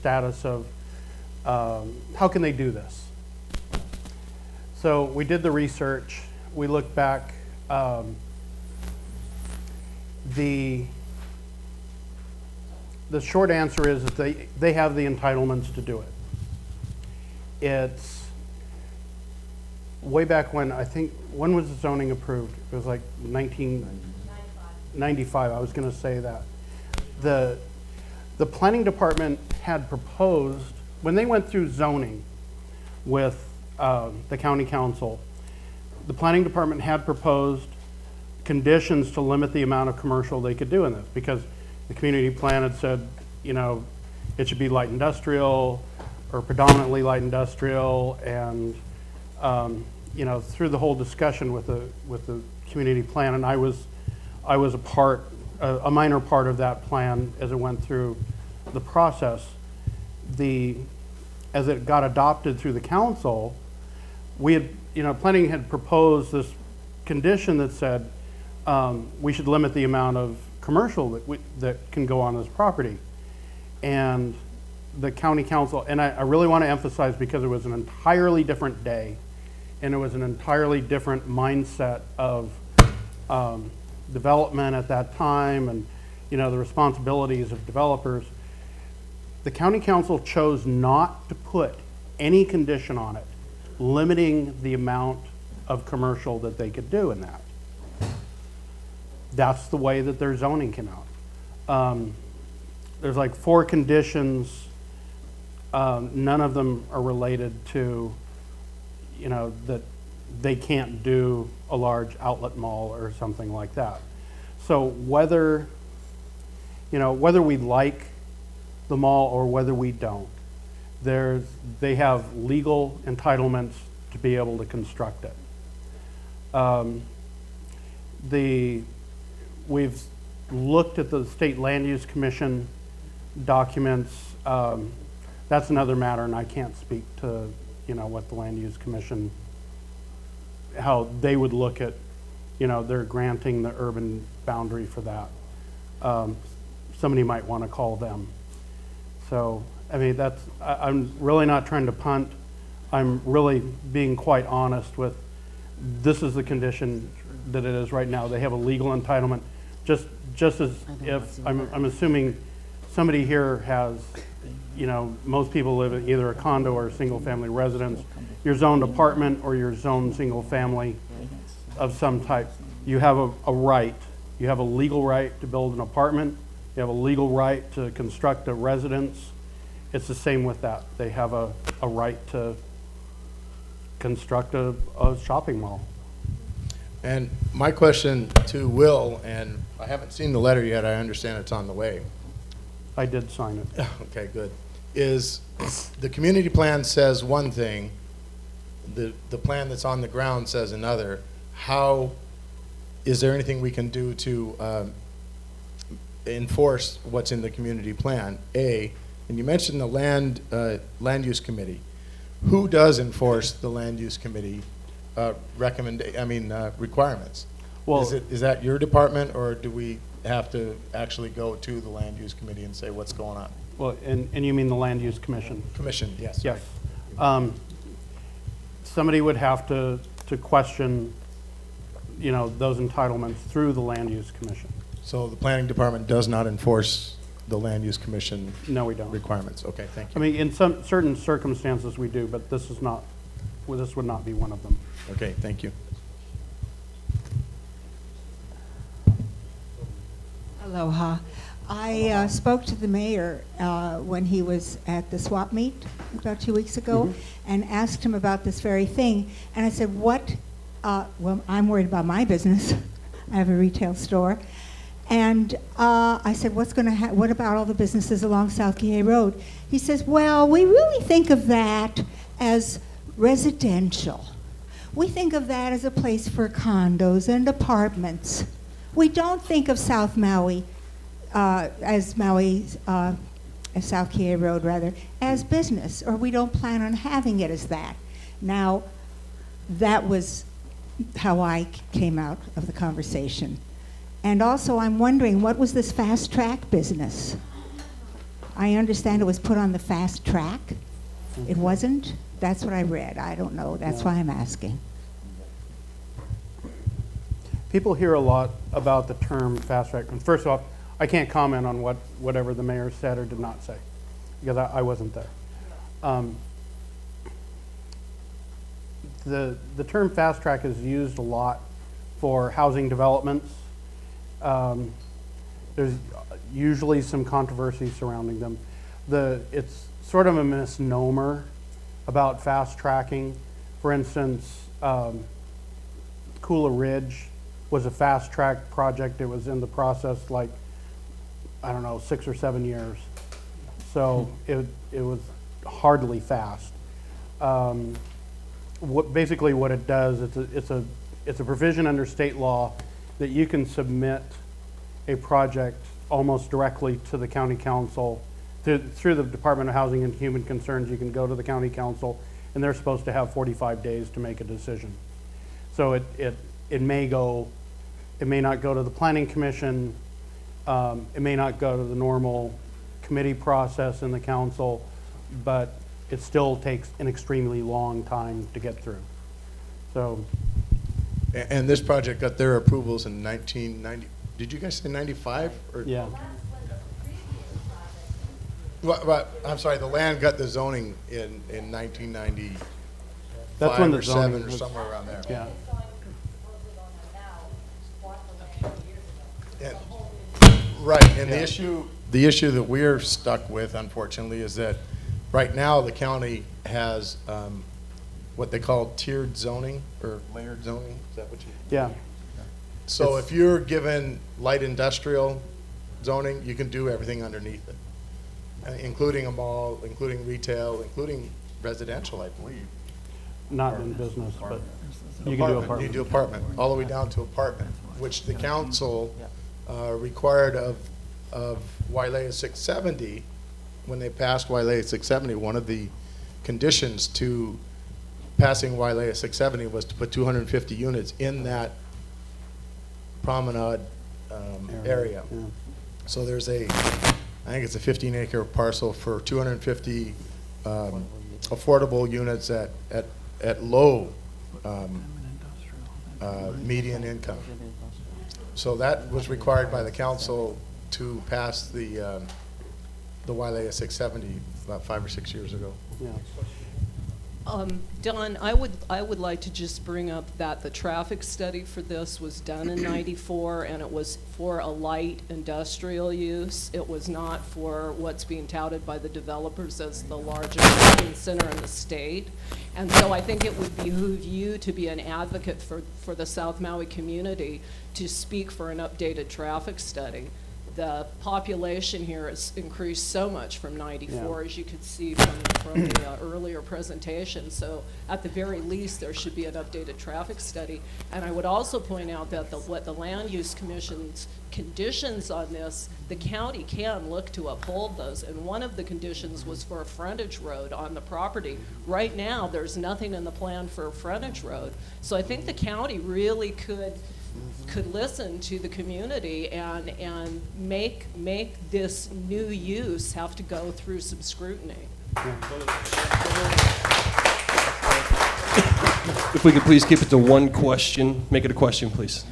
status of how can they do this. So we did the research. We looked back. The short answer is that they have the entitlements to do it. It's way back when, I think, when was the zoning approved? It was like 1995. I was going to say that. The planning department had proposed, when they went through zoning with the county council, the planning department had proposed conditions to limit the amount of commercial they could do in this, because the community plan had said, you know, it should be light industrial or predominantly light industrial, and you know, through the whole discussion with the community plan, and I was a minor part of that plan as it went through the process. As it got adopted through the council, we had, you know, planning had proposed this condition that said we should limit the amount of commercial that can go on this property. And the county council, and I really want to emphasize, because it was an entirely different day, and it was an entirely different mindset of development at that time, and you know, the responsibilities of developers. The county council chose not to put any condition on it limiting the amount of commercial that they could do in that. That's the way that their zoning came out. There's like 4 conditions. None of them are related to, you know, that they can't do a large outlet mall or something like that. So whether we like the mall or whether we don't, they have legal entitlements to be able to construct it. We've looked at the State Land Use Commission documents. That's another matter, and I can't speak to, you know, what the Land Use Commission, how they would look at, you know, they're granting the urban boundary for that. Somebody might want to call them. So, I mean, I'm really not trying to punt. I'm really being quite honest with, this is the condition that it is right now. They have a legal entitlement, just as if, I'm assuming somebody here has, you know, most people live in either a condo or a single family residence. Your zoned apartment or your zoned single family of some type. You have a right, you have a legal right to build an apartment. You have a legal right to construct a residence. It's the same with that. They have a right to construct a shopping mall. And my question to Will, and I haven't seen the letter yet, I understand it's on the way. I did sign it. Okay, good. Is the community plan says one thing, the plan that's on the ground says another. How, is there anything we can do to enforce what's in the community plan? A, and you mentioned the land use committee. Who does enforce the land use committee requirements? Well, is that your department, or do we have to actually go to the land use committee and say what's going on? well, and you mean the Land Use Commission? Commission, yes. Yes. Somebody would have to question, you know, those entitlements through the Land Use Commission. So the planning department does not enforce the land use commission No, we don't. requirements? Okay, thank I you. mean, in some certain circumstances we do, but this is not, well, this would not be one of them. Okay, thank you. Aloha. I spoke to the mayor when he was at the swap meet about 2 weeks ago and asked him about this very thing. And I said, well, I'm worried about my business. I have a retail store. And I said, what about all the businesses along South Kihei Road? He says, well, we really think of that as residential. We think of that as a place for condos and apartments. We don't think of South Maui as South Kihei Road rather, as business, or we don't plan on having it as that. Now, that was how I came out of the conversation. And also, I'm wondering, what was this fast track business? I understand it was put on the fast track. It wasn't? That's what I read. I don't know. That's why I'm asking. People hear a lot about the term fast track. And first off, I can't comment on whatever the mayor said or did not say, because I wasn't there. The term fast track is used a lot for housing developments. There's usually some controversy surrounding them. It's sort of a misnomer about fast tracking. For instance, Cooler Ridge was a fast track project. It was in the process like, I don't know, 6 or 7 years. So it was hardly fast. Basically what it does, it's a provision under state law that you can submit a project almost directly to the county council. Through the Department of Housing and Human Concerns, you can go to the county council, and they're supposed to have 45 days to make a decision. So it may not go to the planning commission, it may not go to the normal committee process in the council, but it still takes an extremely long time to get through. So, And this project got their approvals in 1990. Did you guys say 95? Or? yeah. Well, I'm sorry, the land got the zoning in 1995 That's when the or zoning 7 or was- somewhere around there. Yeah. And- right, and the issue that we're stuck with, unfortunately, is that right now the county has what they call tiered zoning or layered zoning. Is that what you? Yeah. So if you're given light industrial zoning, you can do everything underneath it, including a mall, including retail, including residential, I believe. Not in business, but you can do You apartment. do apartment, all the way down to apartment, which the council required of Wailea 670. When they passed Wailea 670, one of the conditions to passing Wailea 670 was to put 250 units in that promenade area. Yeah. So there's I think it's a 15-acre parcel for 250 affordable units at low median income. So that was required by the council to pass the Wailea 670 about 5 or 6 years ago. Yeah. Don, I would like to just bring up that the traffic study for this was done in '94, and it was for a light industrial use. It was not for what's being touted by the developers as the largest shopping center in the state. And so I think it would behoove you to be an advocate for the South Maui community to speak for an updated traffic study. The population here has increased so much from '94, Yeah. as you could see from the earlier presentation. So at the very least, there should be an updated traffic study. And I would also point out that what the Land Use Commission's conditions on this, the county can look to uphold those. And one of the conditions was for a frontage road on the property. Right now, there's nothing in the plan for a frontage road. So I think the county really could listen to the community and make this new use have to go through some scrutiny. If we could please keep it to one question, make it a question, please.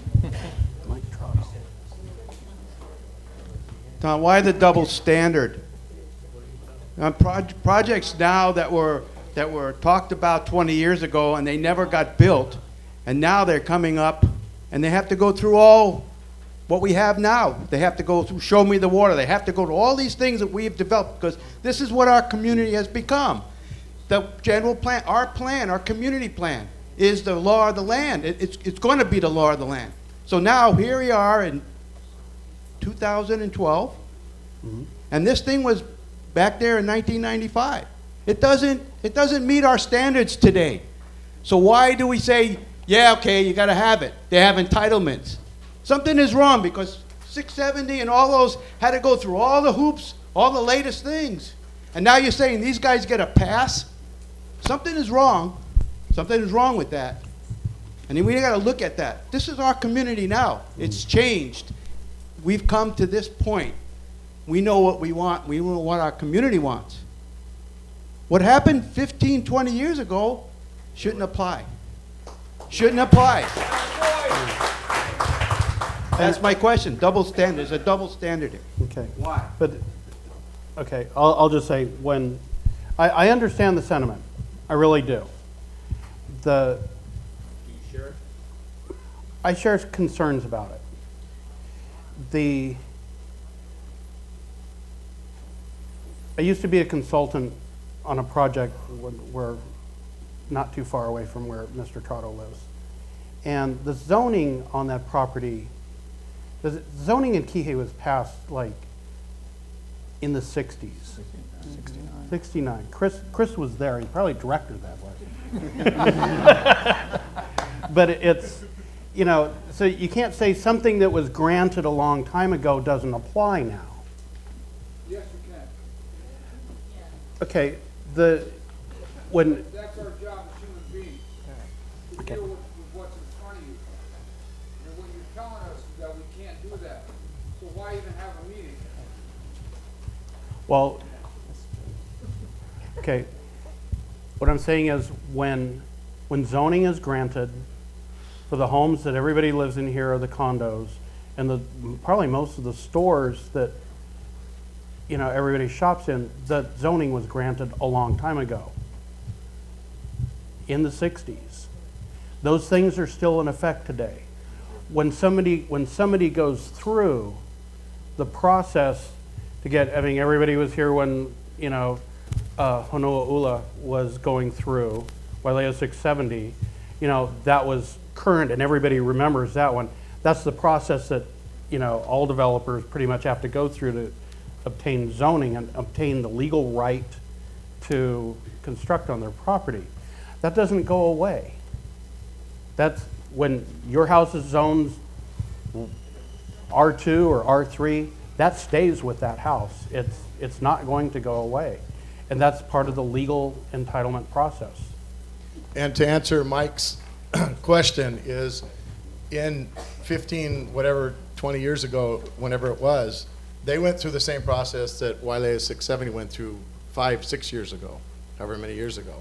Tom, why the double standard? Projects now that were talked about 20 years ago and they never got built, and now they're coming up and they have to go through all what we have now. They have to go through Show Me the Water. They have to go to all these things that we've developed because this is what our community has become. The general plan, our community plan is the law of the land. It's going to be the law of the land. So now here we are in 2012, and this thing was back there in 1995. It doesn't meet our standards today. So why do we say, yeah, okay, you got to have it? They have entitlements. Something is wrong because 670 and all those had to go through all the hoops, all the latest things. And now you're saying these guys get a pass? Something is wrong. Something is wrong with that. And then we got to look at that. This is our community now. It's changed. We've come to this point. We know what we want. We know what our community wants. What happened 15, 20 years ago shouldn't apply. Shouldn't apply. That's my question. Double standard. There's a double standard here. Okay. Why? But, okay, I'll just say, when, I understand the sentiment. I really do. I share concerns about it. I used to be a consultant on a project where, not too far away from where Mr. Trotto lives. And the zoning on that property, the zoning in Kihei was passed like in the 60s. 69. Chris was there. He probably directed that way. But it's, you know, so you can't say something that was granted a long time ago doesn't apply now. Yes, you can. Okay, when, That's our job as human beings, to Okay. deal with what's in front of you. And when you're telling us that we can't do that, so why even have a meeting? well, okay, what I'm saying is when zoning is granted for the homes that everybody lives in here or the condos, and probably most of the stores that, you know, everybody shops in, the zoning was granted a long time ago, in the 60s. Those things are still in effect today. When somebody goes through the process to get, I mean, everybody was here when, you know, Honoa'ula was going through, Wailea 670, you know, that was current and everybody remembers that one. That's the process that, you know, all developers pretty much have to go through to obtain zoning and obtain the legal right to construct on their property. That doesn't go away. That's when your house is zoned R2 or R3, that stays with that house. It's not going to go away. And that's part of the legal entitlement process. And to answer Mike's question is, in 15, whatever, 20 years ago, whenever it was, they went through the same process that Wailea 670 went through 5, 6 years ago, however many years ago.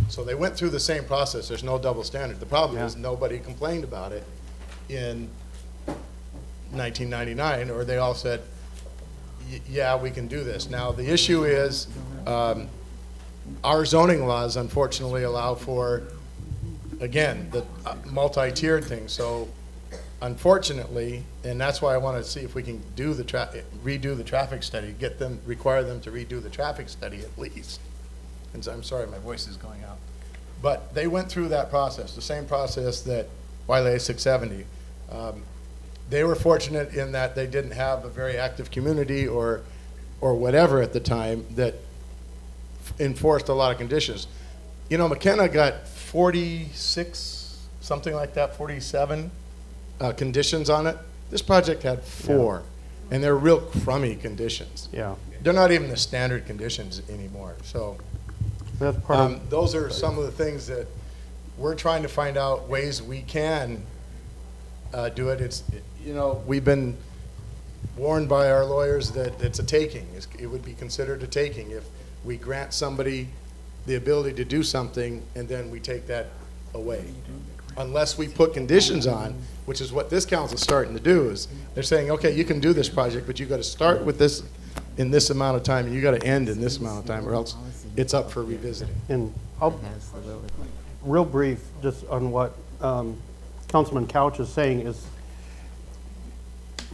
So they went through the same process. There's no double standard. The problem is nobody complained about it in 1999, or they all said, yeah, we can do this. Now, the issue is our zoning laws unfortunately allow for, again, the multi-tiered thing. So unfortunately, and that's why I want to see if we can do the redo the traffic study, require them to redo the traffic study at least. And so, I'm sorry, my voice is going out. But they went through that process, the same process that Wailea 670. They were fortunate in that they didn't have a very active community or whatever at the time that enforced a lot of conditions. You know, McKenna got 46, something like that, 47 conditions on it. This project had 4, and they're real crummy conditions. Yeah, They're not even the standard conditions anymore. So that's part of, those are some of the things that we're trying to find out ways we can do it. It's, you know, we've been warned by our lawyers that it's a taking. It would be considered a taking if we grant somebody the ability to do something and then we take that away. Unless we put conditions on, which is what this council's starting to do, is they're saying, okay, you can do this project, but you got to start with this in this amount of time, and you got to end in this amount of time, or else it's up for revisiting. and I'll, real brief, just on what Councilman Couch is saying is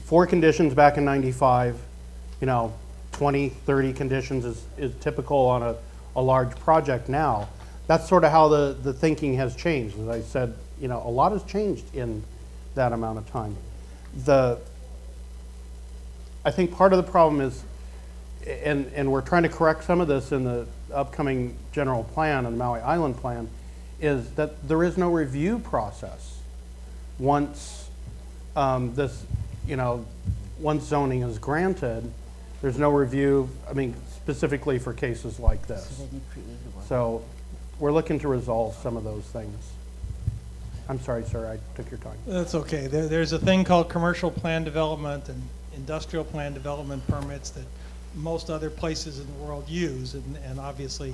4 conditions back in 95, you know, 20, 30 conditions is typical on a large project now. That's sort of how the thinking has changed. As I said, you know, a lot has changed in that amount of time. I think part of the problem is, and we're trying to correct some of this in the upcoming general plan and Maui Island plan, is that there is no review process once this, you know, once zoning is granted. There's no review, I mean, specifically for cases like this. So we're looking to resolve some of those things. I'm sorry, sir, I took your time. That's okay. There's a thing called commercial plan development, and industrial plan development permits that most other places in the world use, and obviously